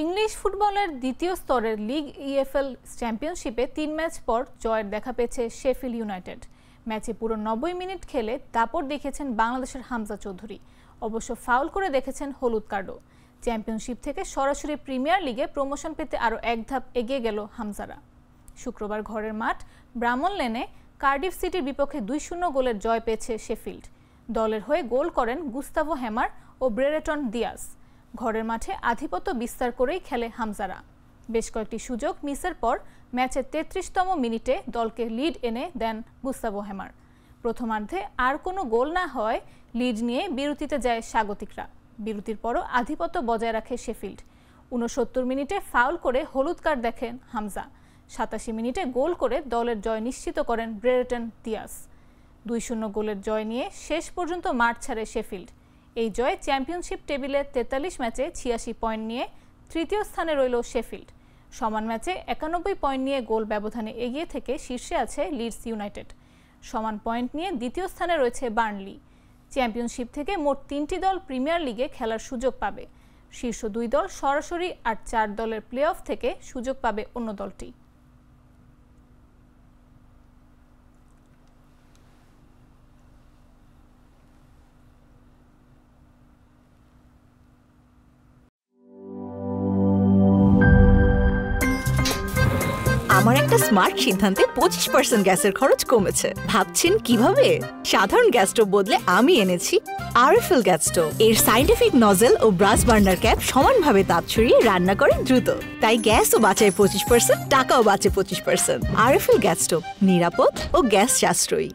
English ফুটবলের দ্বিতীয় স্তরের লিগ ইএফএল চ্যাম্পিয়নশিপে ৩ ম্যাচ পর জয়ের দেখা পেয়েছে শেফিল্ড ইউনাইটেড। ম্যাচে পুরো ৯০ মিনিট খেলে দাপট দেখিয়েছেন বাংলাদেশের হামজা চৌধুরী। অবশ্য ফাউল করে দেখেছেন হলুদ কার্ডও। চ্যাম্পিয়নশিপ থেকে সরাসরি প্রিমিয়ার লিগে প্রমোশন পেতে আরও এক ধাপ এগিয়ে গেল হামজারা। শুক্রবার ঘরের মাঠ ব্রামন লেনে কার্ডিফ সিটির বিপক্ষে ২-০ গোলের জয় পেয়েছে শেফিল্ড। দলের হয়ে গোল করেন গুস্তাভো হ্যামার ও ব্রেরেটন দিয়াস। ঘরের মাঠে আধিপত্য বিস্তার করেই খেলে হামজারা। বেশ কয়েকটি সুযোগ মিসের পর ম্যাচের ৩৩তম মিনিটে দলকে লিড এনে দেন গুস্তাভো হ্যামার। প্রথমার্ধে আর কোনো গোল না হওয়ায় লিড নিয়ে বিরতিতে যায় স্বাগতিকরা। বিরতির পরও আধিপত্য বজায় রাখে শেফিল্ড। ৬৯ মিনিটে ফাউল করে হলুদ কার্ড দেখেন হামজা। ৮৭ মিনিটে গোল করে দলের জয় নিশ্চিত করেন ব্রেরেটন দিয়াস। ২-০ গোলের জয় নিয়ে শেষ পর্যন্ত মাঠ ছাড়ে শেফিল্ড। এই জয়ে চ্যাম্পিয়নশিপ টেবিলে ৪৩ ম্যাচে ৮৬ পয়েন্ট নিয়ে তৃতীয় স্থানে রইল শেফিল্ড। সমান ম্যাচে ৯১ পয়েন্ট নিয়ে গোল ব্যবধানে এগিয়ে থেকে শীর্ষে আছে লিডস ইউনাইটেড। সমান পয়েন্ট নিয়ে দ্বিতীয় স্থানে রয়েছে বার্নলি। চ্যাম্পিয়নশিপ থেকে মোট ৩টি দল প্রিমিয়ার লিগে খেলার সুযোগ পাবে। শীর্ষ ২ দল সরাসরি আর ৪ দলের প্লে অফ থেকে সুযোগ পাবে অন্য দলটি। আমার একটা স্মার্ট সিদ্ধান্তে 25% গ্যাসের খরচ কমেছে। ভাবছেন কিভাবে? সাধারণ গ্যাস স্টোভ বদলে আমি এনেছি আরএফএল গ্যাস স্টোভ। এর সাইন্টিফিক নজল ও ব্রাস বার্নার ক্যাপ সমানভাবে তাপ ছড়িয়ে রান্না করে দ্রুত। তাই গ্যাসও বাঁচায় 25%, টাকাও বাঁচে 25%। আরএফএল গ্যাস স্টোভ নিরাপদ ও গ্যাস সাশ্রয়ী।